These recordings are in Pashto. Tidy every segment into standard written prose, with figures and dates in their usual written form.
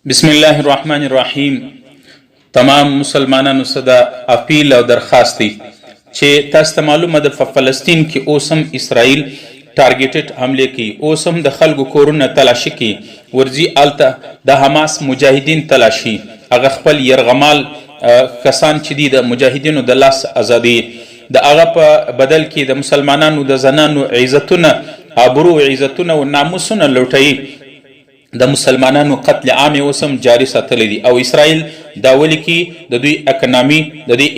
بسم الله الرحمن الرحیم. تمام مسلمانانو سره اپیل او درخواست دی چې تاسو ته معلومه ده په فلسطین کې اوس هم اسرائیل ټارګټډ حمله کوي، اوس هم د خلکو کورونه تلاشي کوي، ورځي هلته د حماس مجاهدین تلاشي، هغه خپل یرغمال کسان چې دي د مجاهدینو د لاس ازادي د هغه په بدل کې د مسلمانانو د زنانو عزتونه، آبرو عزتونه او ناموسونه لوټوي. د مسلمانانو قتل عام اوس هم جاري ساتلی دي او اسرائیل دا ولي کې د دوی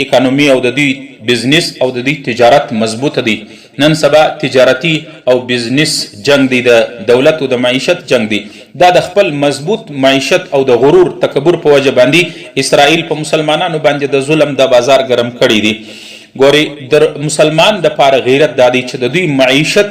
اکانومي او د دوی بزنس او د دوی تجارت مضبوطه دي. نن سبا تجارتي او بزنس جنگ دی، د دولت او د معیشت جنگ دی. دا د خپل مضبوط معیشت او د غرور تکبر په وجه باندې اسرائیل په مسلمانانو باندې د ظلم د بازار ګرم کړی دی. ګوري د مسلمان د پاره غیرت دادی چې د دوی معیشت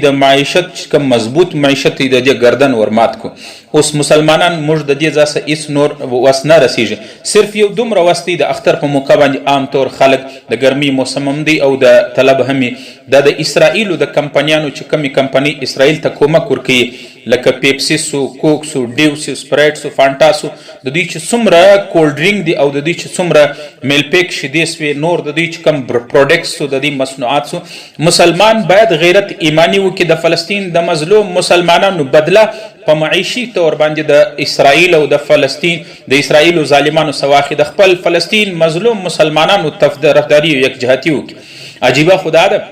د معیشت کوم مضبوط معیشت د دې گردن ورمات کو. اوس مسلمانان موږ د دې ځاسه هیڅ نور وس نه رسیږي، صرف یو دومره وس دی د اختر په موقع باندې عام طور خلک د ګرمي موسم هم دی او د طلب هم د اسرائیلو د کمپنیانو چې کمی کمپنی اسرائیل ته کومک ورکوي لکه پیپسیسو، کوکسو، ډیوسو، سپرایټسو، فانټاسو، د دوی چې څومره کولډ ډرینک دی او د دوی چې څومره میلپیک شیدې سوې، نور د دوی چې کم پروډکټس د دوی مصنوعات سو. مسلمان باید غیرت ایمانی وکړي د فلسطین د مظلوم مسلمانانو بدله په معیشي طور باندې د اسرائیل او د فلسطین د اسرائیل ظالمانو سواخي د خپل فلسطین مظلوم مسلمانانو طرفداري او یکجهتي وکړي. عجیبه خدا ده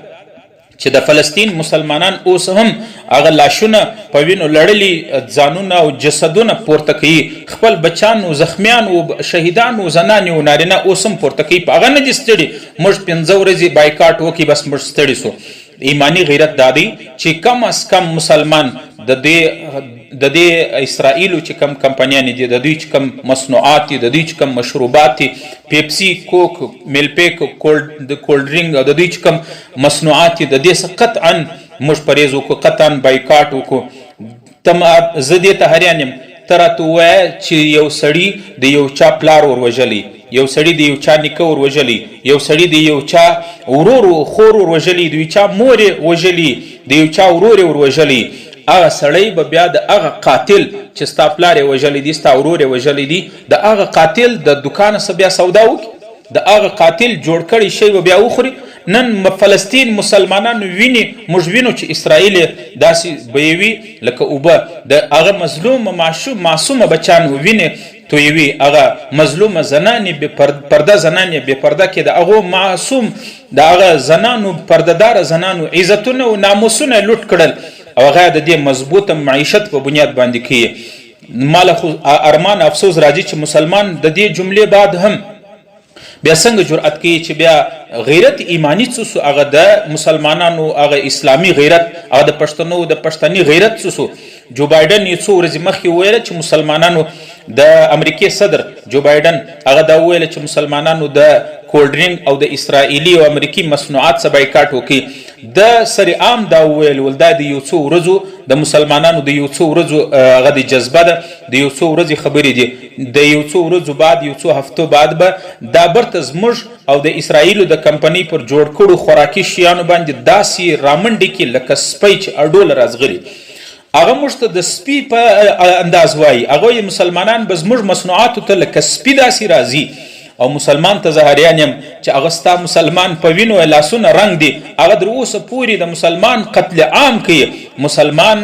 چې د فلسطین مسلمانان اوس هم هغه لاشونه په وینو لړلي ځانونه او جسدونه پورته کوي، خپل بچان او زخمیان او شهیدان او زنانې او نارینه اوس هم پورته کوي. په هغه نه دي ستړي، موږ 15 ورځې بایکاټ وکړي بس موږ ستړي سو. ایمانی غیرت دادی چې کم از کم مسلمان د دې اسرائیلو چې کم کمپنیانې دي، د دوی چې کم مصنوعات دي، د دوی چې کم مشروبات دي، پیپسی، کوک، میلپیک، کولډ ډرینک او د دوی چې کم مصنوعات دي، د دې څخه قطعا موږ پرهیز وکړو، قطعا بایکاټ وکړو. زه دې ته حیران یم، ته راته ووایه چې یو سړي د یو چا پلار وروژلی، یو سړي د یو چا نیکه وروژلی، یو سړي د یو چا ورور خور وروژلی، د یو چا مور وژلی، د یو چا ورور وروژلی، هغه سړی به بیا د هغه قاتل چې ستا پلار یې وژلی دی، ستا ورور یې وژلی دی، د هغه قاتل د دوکانه څه بیا سودا وکړي، د هغه قاتل جوړ کړی شی به بیا وخوري. نن فلسطین مسلمانانو ویني، موږ وینو چې اسرائیل داسې بیوي لکه اوبه د هغه مظلوم معصومه بچان ویني تویوي، هغه مظلومه زنانې پرده زنانې بې پرده کې د هغو معصوم د هغه زنانو پردهداره زنانو عزتونه او ناموسونه لوټ کړل او هغه د دې مضبوطه معیشت په بنیاد باندې کوي. ماله خو ارمان افسوس راځي چې مسلمان د دې جملې بعد هم بیا څنګه جرأت کوي چې بیا غیرت ایمانی څه سو، هغه د مسلمانانو هغه اسلامي غیرت، هغه د پښتنو د پښتني غیرت څه سو. جو بایډن یې څو ورځې مخکې وویل چې مسلمانانو د امریکې صدر جو بایډن هغه دا وویل چې مسلمانانو د کولډ ډرینک او د اسرائیلي او امریکي مصنوعات څخه بایکاټ وکړي. د سر عام دا وویل دا د یو څو ورځو د مسلمانانو د یو څو ورځو هغه د جذبه ده، د یو څو ورځې خبرې دي، د یو څو ورځو بعد یو څو هفتو بعد به دا برته زموږ او د اسرائیلو د کمپنۍ پر جوړ کړو خوراکي شیانو باندې داسې رامنډې کې لکه سپی چې اډوله رازغلي. هغه موږ ته د سپي په انداز وایي، هغه مسلمانان به زموږ مصنوعاتو ته لکه سپي داسې راځي. او مسلمان ته زه حیران یم چې هغه ستا مسلمان په وینو لاسونه رنګ دي، هغه در اوسه پورې د مسلمان قتل عام کوي. مسلمان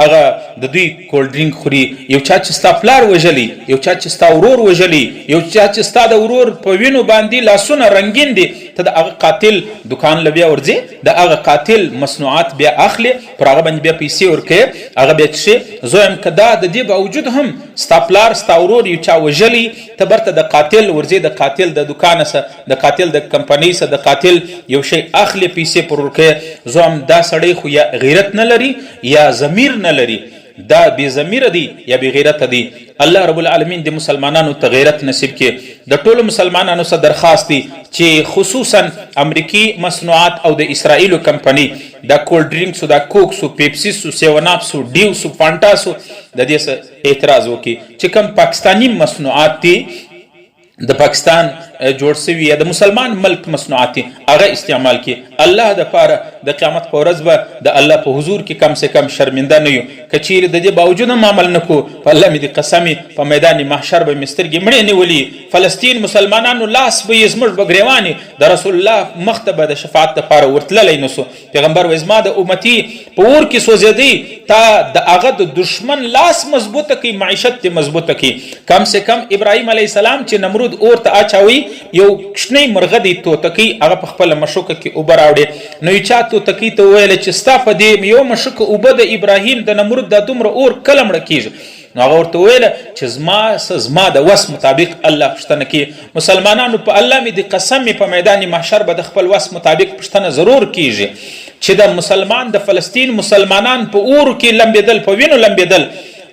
هغه د دوی کولډ ډرینک خوري، یو چا چې ستا پلار وژلی، یو چا چې ستا ورور وژلی، یو چا چې ستا د ورور په وینو باندې لاسونه رنګین دي، ته د هغه قاتل دکان له بیا ورځې د هغه قاتل مصنوعات بیا اخلي، پر هغه باندې بیا پیسې ورکوي، هغه بیا څښي. زه وایم که دا د دې باوجود هم ستا پلار ستا ورور یو چا وژلی، ته برته د قاتل ورځې د قاتل د دکانه سه، د قاتل د کمپنۍ سه، د قاتل یو شی اخلي، پیسې پر ورکوي. زه هم دا سړی خو یا غیرت نه لري یا ضمیر نه لري، دا بې ضمیره دی یا بې غیرته دی. الله رب العالمین د مسلمانانو ته غیرت نصیب کړي. د ټولو مسلمانانو سره درخواست دی چې خصوصا امریکي مصنوعات او د اسرائیلو کمپنی دا کولډ ډرینکسو، دا کوکسو، پیپسیسو، سیوناپسو، ډیوسو، فانټاسو د دې اعتراض وکړي چې کوم پاکستانی مصنوعات دي د پاکستان جوړ سوي یا د مسلمان ملک مصنوعات هغه استعمال کړي. الله دپاره د قیامت په ورځ به د الله په حضور کې کم سے کم شرمنده نه یو. که چیرې د دې باوجود هم عمل نه کوو، په الله مې د قسم په میدان محشر به مې سترګې مړې نیولي. فلسطین مسلمانانو لاس به یې زموږ به ګریوانې د رسول الله مخ ته به د شفاعت دپاره ورتللی نه سو. پیغمبر وایي زما د امتي په اور کې سوځېدی، تا د هغه د دشمن لاس مضبوطه کړي، معیشت دې مضبوطه کړي. کم سے کم ابراهیم علیه السلام چې نمرود اور ته اچوي، یو کوچنی مرغه دی توتکۍ هغه په خپله مشوکه کې اوبه راوړې، نو یو چا توتکۍ ته وویله چې ستا په دې یو مشوکه اوبه د ابراهیم د نمرود دا دومره اور کله مړه کېږي؟ نو هغه ورته وویله چې زما د وس مطابق الله پوښتنه کوي. مسلمانانو په الله مې د قسم په میدان محشر به د خپل وس مطابق پوښتنه ضرور کیږي چې د مسلمان د فلسطین مسلمانان په اورو کې لمبېدل، په وینو لمبېدل،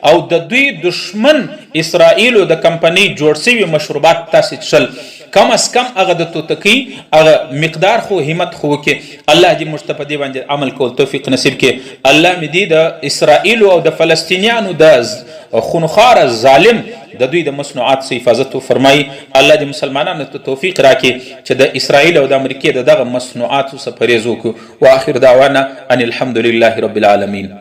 او د دوی دشمن اسرائیلو د کمپنۍ جوړ سوي مشروبات تاسې څښل. کم از کم هغه د توتکۍ هغه مقدار خو همت خو وکړي. الله دې موږ ته په دې باندې عمل کول توفیق نصیب کړي. الله مې دې د اسرائیلو او د فلسطینیانو د خونخواره ظالم د دوی د مصنوعات څخه حفاظت وفرمایي. الله دې مسلمانانو ته توفیق راکړي چې د اسرائیل او د امریکې د دغه مصنوعاتو څخه پرهیز وکړو. واخر دعوانا ان الحمد لله رب العالمین.